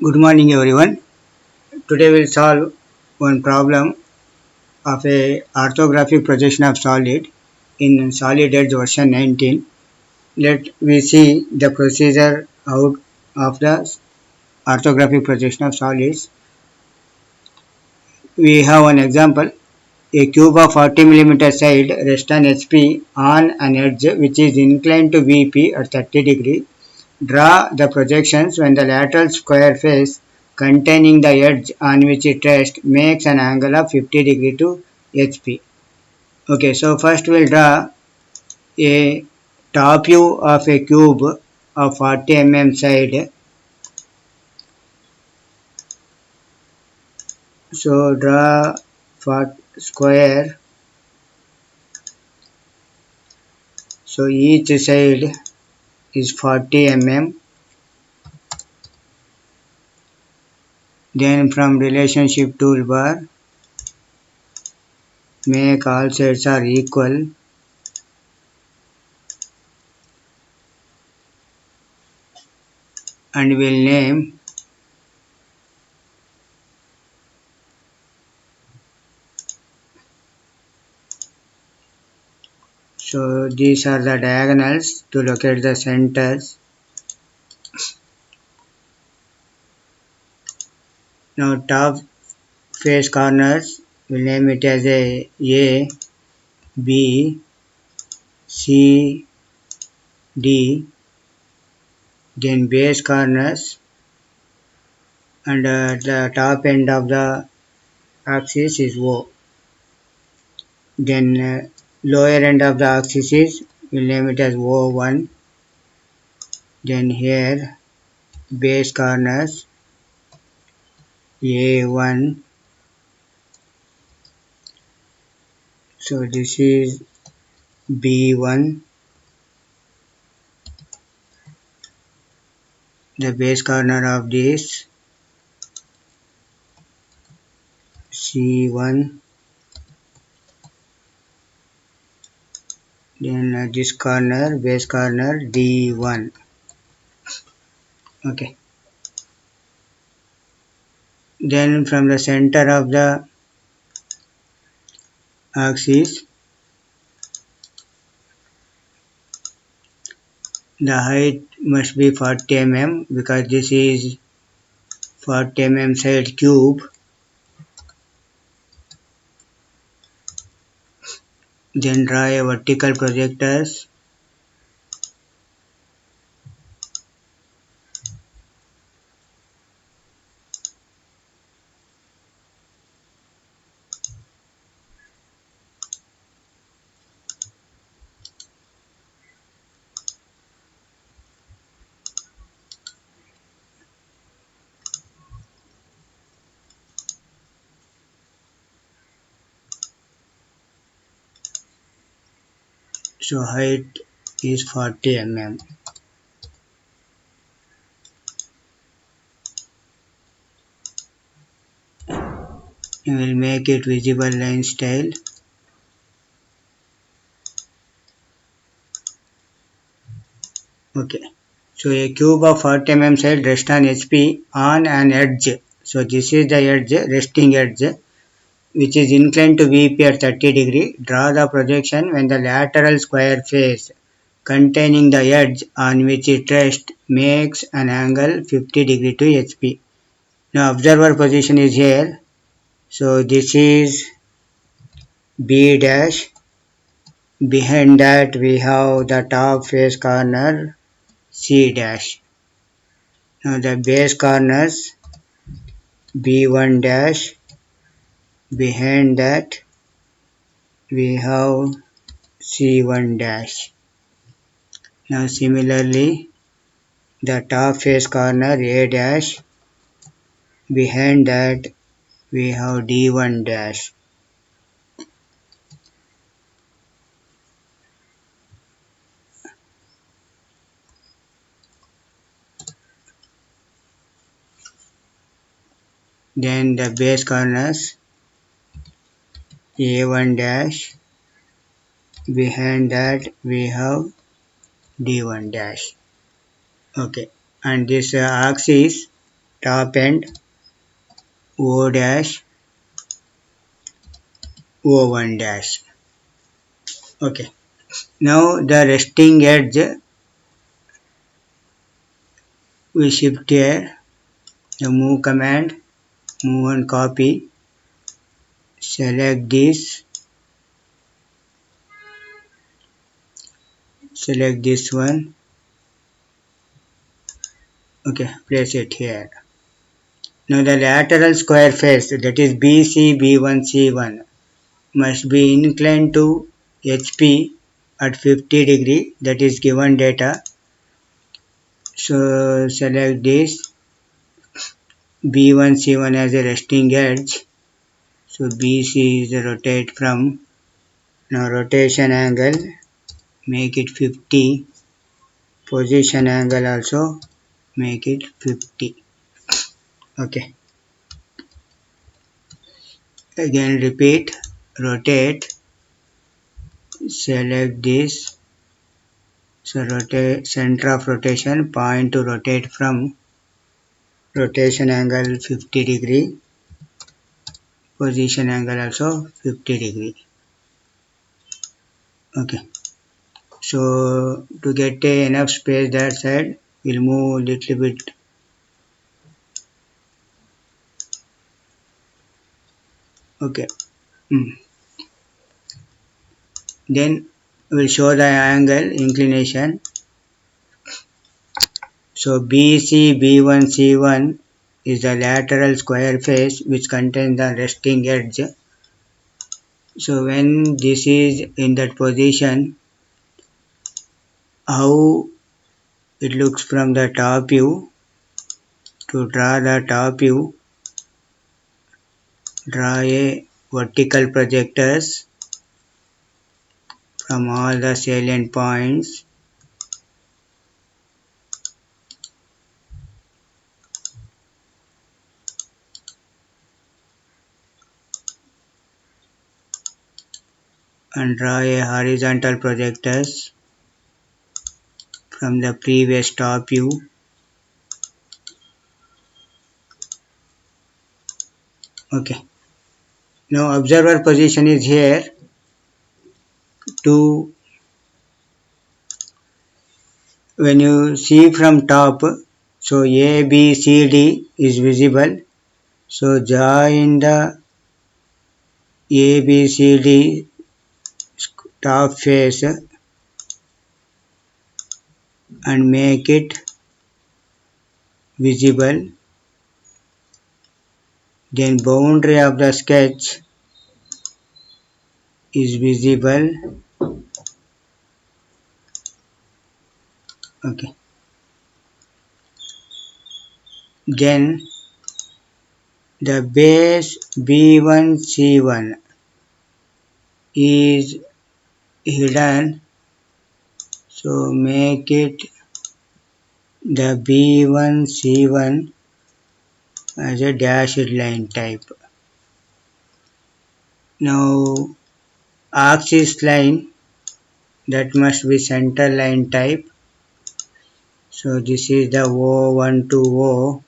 Good morning, everyone. Today we'll solve one problem of a orthographic projection of solid in Solid Edge version 19. Let we see the procedure out of the orthographic projection of solids. We have an example. A cube of 40 mm side rests on HP on an edge which is inclined to VP at 30 degree. Draw the projections when the lateral square face containing the edge on which it rests makes an angle of 50 degree to HP. Okay, so first we'll draw a top view of a cube of 40 side. So draw for square. So each side is 40 Then from relationship toolbar, make all sides are equal. And we'll name so these are the diagonals to locate the centers. Now top face corners we'll name it as A, B, C, D. Then base corners and the top end of the axis is O. Then lower end of the axis is we'll name it as O1. Then here base corners A1. So this is B1. The base corner of this C1. Then this corner base corner D1. Okay. Then from the center of the axis, the height must be 40 because this is 40 side cube. Then draw a vertical projectors. So height is 40 We will make it visible line style. Okay. So a cube of 40 side rests on HP on an edge. So this is the edge, resting edge, which is inclined to VP at 30 degree. Draw the projection when the lateral square face containing the edge on which it rests makes an angle 50 degree to HP. Now observer position is here. So this is B dash. Behind that we have the top face corner C dash. Now the base corners B1 dash. Behind that we have C1 dash. Now similarly the top face corner A dash. Behind that we have D1 dash. Then the base corners A1 dash. Behind that we have D1 dash. Okay, and this axis top end O dash O1 dash. Okay. Now the resting edge we shift here. The move command, move and copy. Select this. Select this one. Okay, place it here. Now the lateral square face, that is BC B1 C1, must be inclined to HP at 50 degree, that is given data. So select this B1 C1 as a resting edge. So BC is a rotate from. Now rotation angle, make it 50. Position angle also make it 50. Okay. Again repeat, rotate, select this. So rotate, center of rotation, point to rotate from. Rotation angle 50 degree. Position angle also 50 degree. Okay. So to get enough space that side, we'll move a little bit. Okay. Then we'll show the angle inclination. So BC B1 C1 is the lateral square face which contains the resting edge. So when this is in that position, how it looks from the top view. To draw the top view, draw a vertical projectors from all the salient points. And draw a horizontal projectors from the previous top view. Okay. Now observer position is here. To when you see from top, so A, B, C, D is visible. So join the A, B, C, D top face and make it visible. Then boundary of the sketch is visible. Okay. Then the base B1 C1 is hidden. So make it the B1 C1 as a dashed line type. Now axis line, that must be center line type. So this is the O1 to O.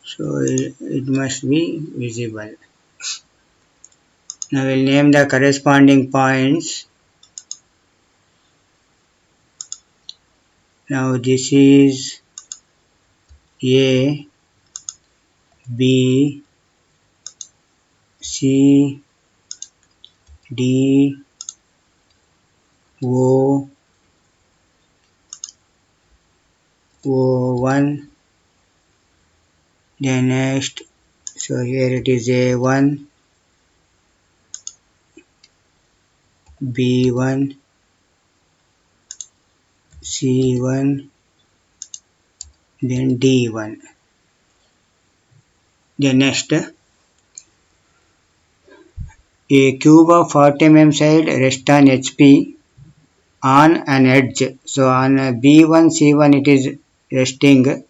So it must be visible. Now we'll name the corresponding points. Now this is A, B, C, D, O, O1. Then next, so here it is A1, B1, C1, then D1. Then next, a cube of 40 mm side rests on HP on an edge. So on B1 C1 it is resting,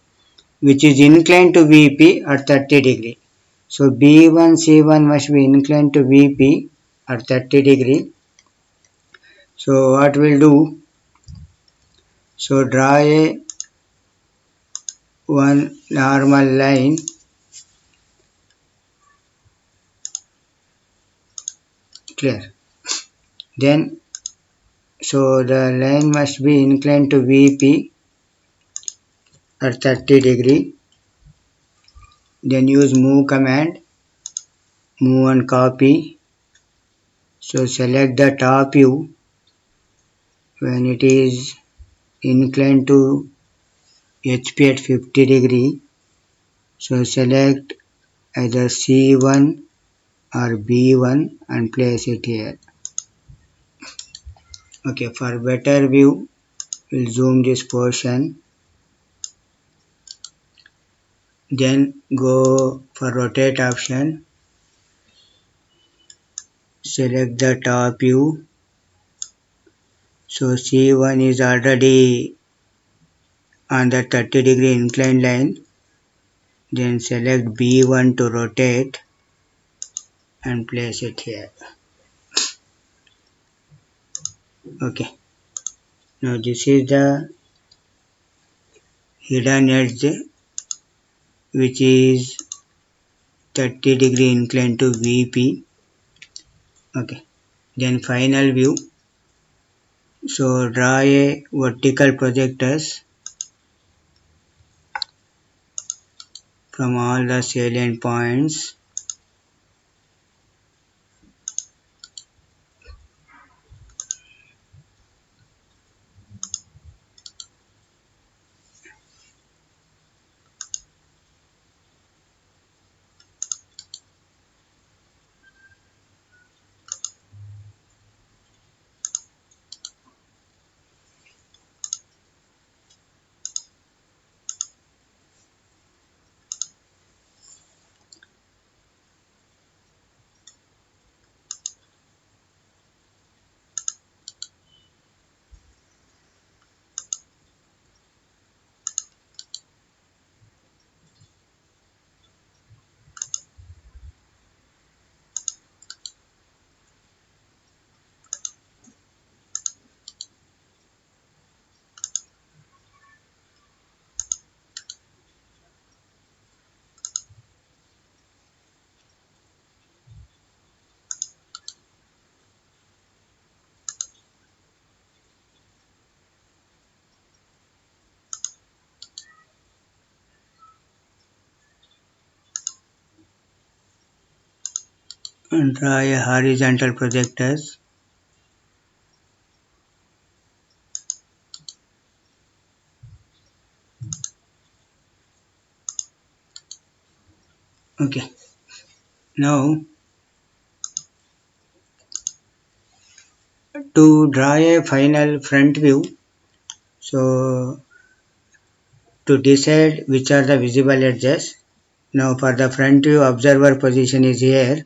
which is inclined to VP at 30 degree. So B1 C1 must be inclined to VP at 30 degree. So what we'll do, so draw a one normal line, clear. Then so the line must be inclined to VP at 30 degree. Then use move command, move and copy. So select the top view when it is inclined to HP at 50 degree. So select either C1 or B1 and place it here. Okay, for better view, we'll zoom this portion. Then go for rotate option. Select the top view. So C1 is already on the 30 degree inclined line. Then select B1 to rotate and place it here. Okay, now this is the hidden edge which is 30 degree inclined to VP. Okay, then final view. So draw a vertical projectors from all the salient points. And draw a horizontal projectors. Okay, now to draw a final front view, so to decide which are the visible edges, now for the front view observer position is here.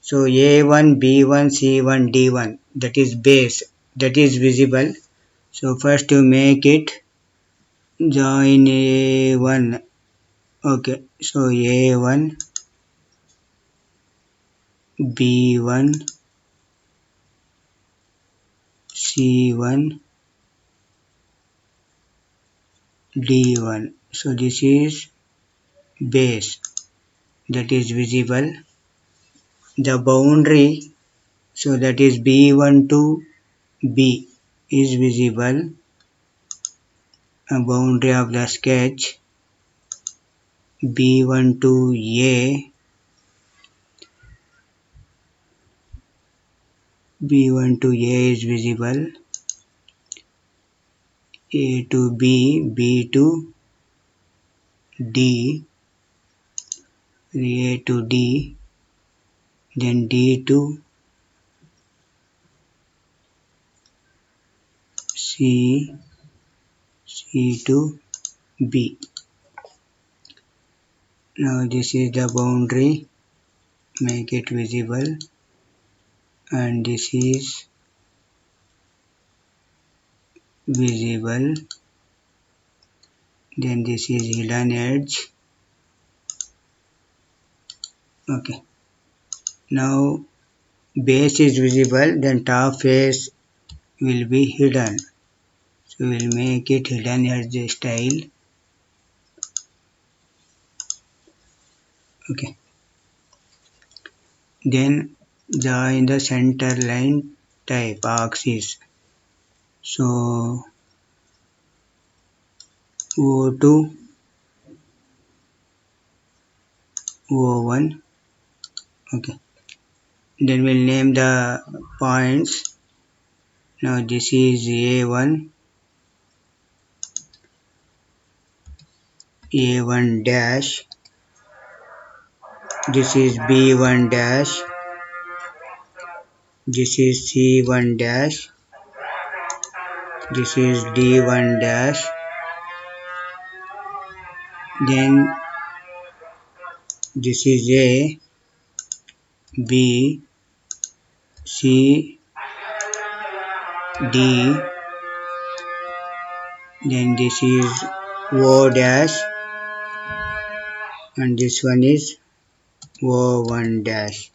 So A1, B1, C1, D1, that is base, that is visible. So first you make it join A1. Okay, so A1, B1, C1, D1. So this is base, that is visible. The boundary, so that is B1 to B is visible. A boundary of the sketch B1 to A, B1 to A is visible. A to B, B to D, A to D, then D to C, C to B. Now this is the boundary, make it visible, and this is visible, then this is hidden edge. Okay, now base is visible, then top face will be hidden. So we'll make it hidden edge style. Okay. Then in the center line type axis. So O2, O1. Okay. Then we'll name the points. Now this is A1, A1 dash. This is B1 dash. This is C1 dash. This is D1 dash. Then this is A, B, C, D. Then this is O dash, and this one is O1 dash.